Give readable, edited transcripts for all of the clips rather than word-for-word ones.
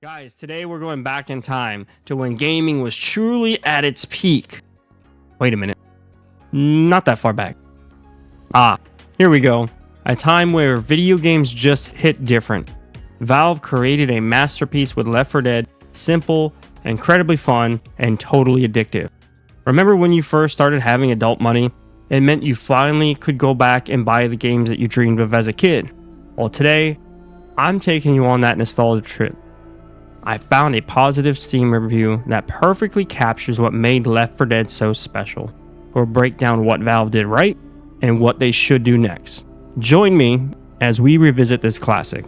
Guys, today we're going back in time to when gaming was truly at its peak. Wait a minute. Not that far back. Here we go. A time where video games just hit different. Valve created a masterpiece with Left 4 Dead, simple, incredibly fun, and totally addictive. Remember when you first started having adult money? It meant you finally could go back and buy the games that you dreamed of as a kid. Well, today, I'm taking you on that nostalgia trip. I found a positive Steam review that perfectly captures what made Left 4 Dead so special. We'll break down what Valve did right and what they should do next. Join me as we revisit this classic.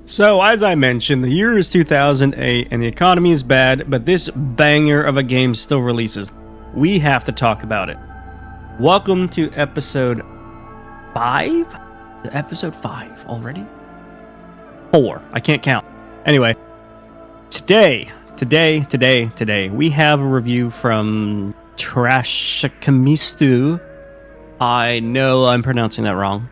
So, as I mentioned, the year is 2008 and the economy is bad, but this banger of a game still releases. We have to talk about it. Welcome to episode 5? Episode 5 already? 4. I can't count. Anyway, today, we have a review from Trashkamistu. I know I'm pronouncing that wrong.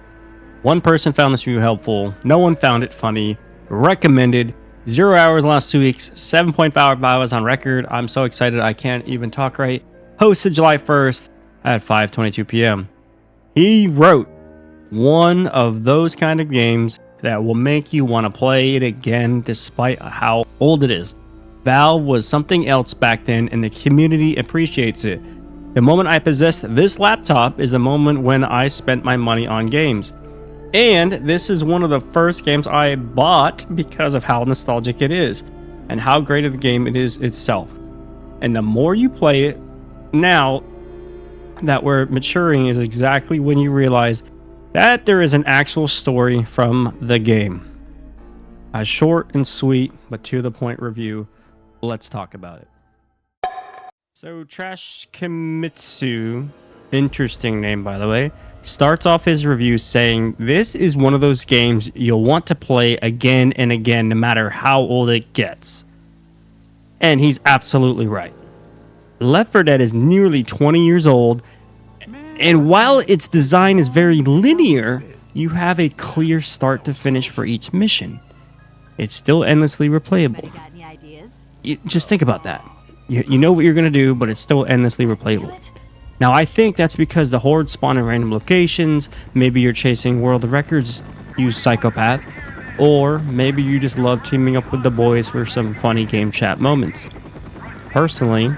One person found this review helpful. No one found it funny. Recommended. 0 hours last 2 weeks. 7.5 hours on record. I'm so excited I can't even talk right. Posted July 1st at 5:22 p.m. He wrote, one of those kind of games that will make you want to play it again despite how old it is. Valve was something else back then and the community appreciates it. The moment I possessed this laptop is the moment when I spent my money on games. And this is one of the first games I bought because of how nostalgic it is and how great of the game it is itself. And the more you play it, now that we're maturing, is exactly when you realize that there is an actual story from the game. A short and sweet, but to the point review. Let's talk about it. So Trashkimitsu, interesting name by the way, starts off his review saying, this is one of those games you'll want to play again and again no matter how old it gets. And he's absolutely right. Left 4 Dead is nearly 20 years old, and while its design is very linear, you have a clear start to finish for each mission. It's still endlessly replayable. Just think about that. You know what you're going to do, but it's still endlessly replayable. Now, I think that's because the hordes spawn in random locations, maybe you're chasing world records, you psychopath, or maybe you just love teaming up with the boys for some funny game chat moments. Personally,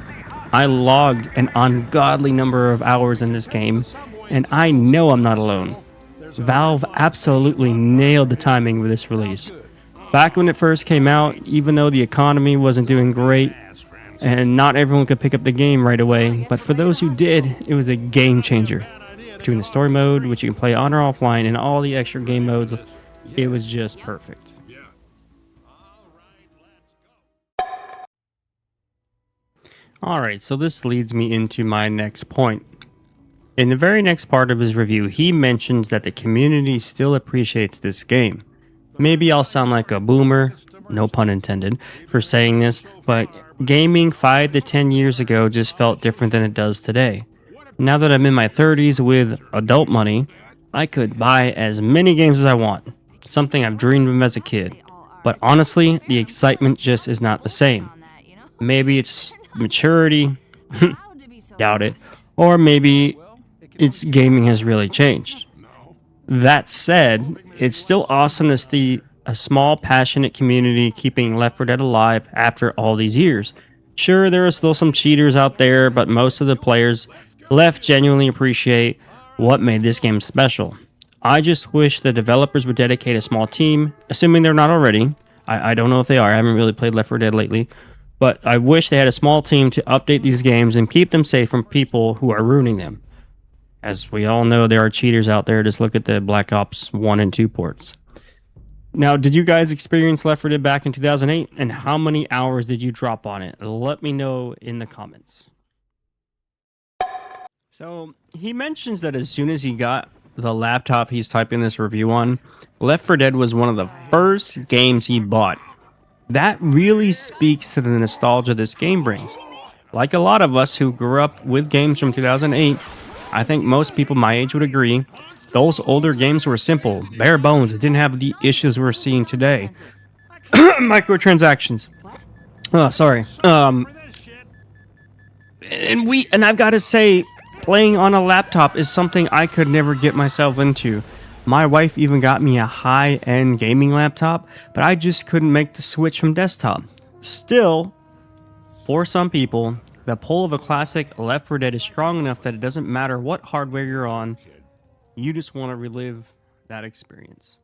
I logged an ungodly number of hours in this game, and I know I'm not alone. Valve absolutely nailed the timing with this release. Back when it first came out, even though the economy wasn't doing great, and not everyone could pick up the game right away, but for those who did, it was a game changer. Between the story mode, which you can play on or offline, and all the extra game modes, it was just perfect. Alright, so this leads me into my next point. In the very next part of his review, he mentions that the community still appreciates this game. Maybe I'll sound like a boomer, no pun intended, for saying this, but gaming 5 to 10 years ago just felt different than it does today. Now that I'm in my 30s with adult money, I could buy as many games as I want, something I've dreamed of as a kid. But honestly, the excitement just is not the same. Maybe it's maturity, doubt it, or maybe it's gaming has really changed. That said, it's still awesome to see a small, passionate community keeping Left 4 Dead alive after all these years. Sure, there are still some cheaters out there, but most of the players left genuinely appreciate what made this game special. I just wish the developers would dedicate a small team, assuming they're not already. I don't know if they are. I haven't really played Left 4 Dead lately. But I wish they had a small team to update these games and keep them safe from people who are ruining them. As we all know, there are cheaters out there. Just look at the Black Ops 1 and 2 ports. Now, did you guys experience Left 4 Dead back in 2008? And how many hours did you drop on it? Let me know in the comments. So, he mentions that as soon as he got the laptop he's typing this review on, Left 4 Dead was one of the first games he bought. That really speaks to the nostalgia this game brings. Like a lot of us who grew up with games from 2008, I think most people my age would agree, Those older games were simple, bare bones. It didn't have the issues we're seeing today. Microtransactions. Oh, sorry. And I've got to say, playing on a laptop is something I could never get myself into. My wife even got me a high-end gaming laptop, but I just couldn't make the switch from desktop. Still, for some people, the pull of a classic Left 4 Dead is strong enough that it doesn't matter what hardware you're on, you just want to relive that experience.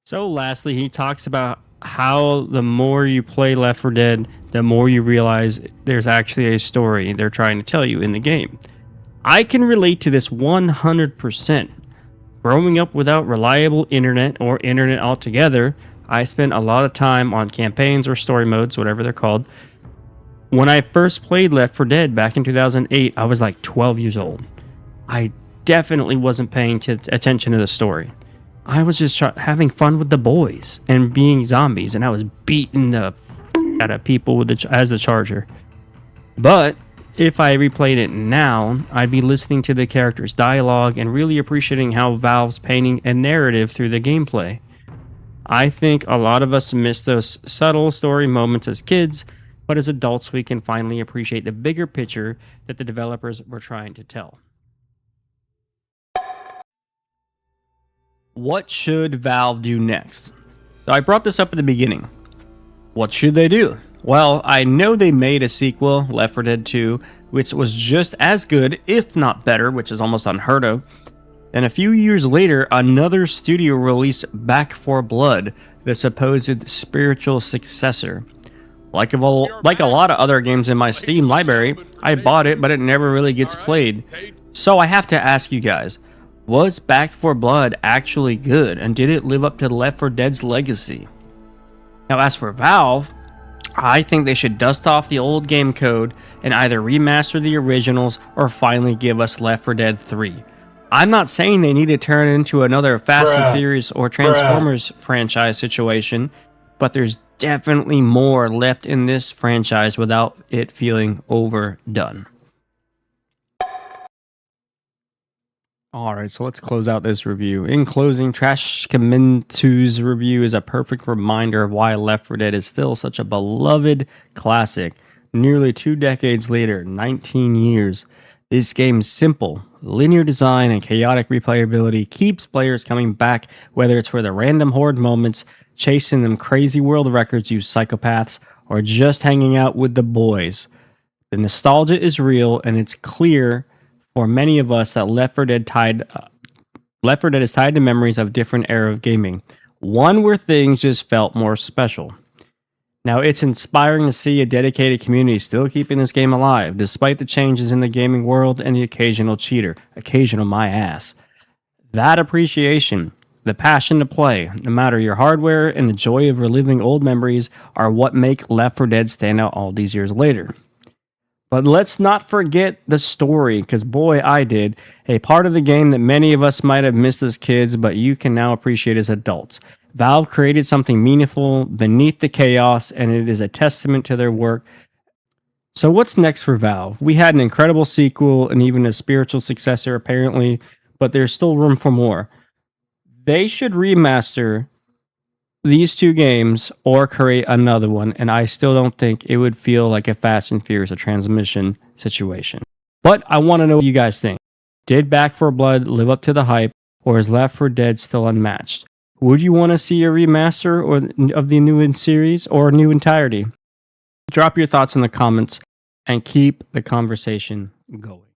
So lastly, he talks about how the more you play Left 4 Dead, the more you realize there's actually a story they're trying to tell you in the game. I can relate to this 100%. Growing up without reliable internet or internet altogether, I spent a lot of time on campaigns or story modes, whatever they're called. When I first played Left 4 Dead back in 2008, I was like 12 years old. I definitely wasn't paying attention to the story. I was just having fun with the boys and being zombies, and I was beating the out of people with as the charger. But if I replayed it now, I'd be listening to the characters' dialogue and really appreciating how Valve's painting a narrative through the gameplay. I think a lot of us miss those subtle story moments as kids, but as adults we can finally appreciate the bigger picture that the developers were trying to tell. What should Valve do next? So I brought this up at the beginning. What should they do? Well, I know they made a sequel, Left 4 Dead 2, which was just as good, if not better, which is almost unheard of. And a few years later, another studio released Back 4 Blood, the supposed spiritual successor. Like a lot of other games in my Steam library, I bought it, but it never really gets played. So I have to ask you guys, was Back 4 Blood actually good, and did it live up to Left 4 Dead's legacy? Now, as for Valve, I think they should dust off the old game code and either remaster the originals or finally give us Left 4 Dead 3. I'm not saying they need to turn it into another Fast and Furious or Transformers franchise situation, but there's definitely more left in this franchise without it feeling overdone. Alright, so let's close out this review. In closing, Trash Kamintu's review is a perfect reminder of why Left 4 Dead is still such a beloved classic. Nearly 2 decades later, 19 years, this game's simple, linear design and chaotic replayability keeps players coming back, whether it's for the random horde moments, chasing them crazy world records, you psychopaths, or just hanging out with the boys. The nostalgia is real, and it's clear for many of us that Left 4 Dead is tied to memories of different era of gaming, one where things just felt more special. Now, it's inspiring to see a dedicated community still keeping this game alive, despite the changes in the gaming world and the occasional cheater, occasional my ass. That appreciation, the passion to play, no matter your hardware, and the joy of reliving old memories are what make Left 4 Dead stand out all these years later. But let's not forget the story, because boy, I did. A part of the game that many of us might have missed as kids, but you can now appreciate as adults. Valve created something meaningful beneath the chaos, and it is a testament to their work. So what's next for Valve? We had an incredible sequel and even a spiritual successor apparently, but there's still room for more. They should remaster these 2 games or create another one, and I still don't think it would feel like a Fast and Furious or Transmission situation. But I want to know what you guys think. Did Back 4 Blood live up to the hype, or is Left 4 Dead still unmatched? Would you want to see a remaster of the new series or a new entirety? Drop your thoughts in the comments and keep the conversation going.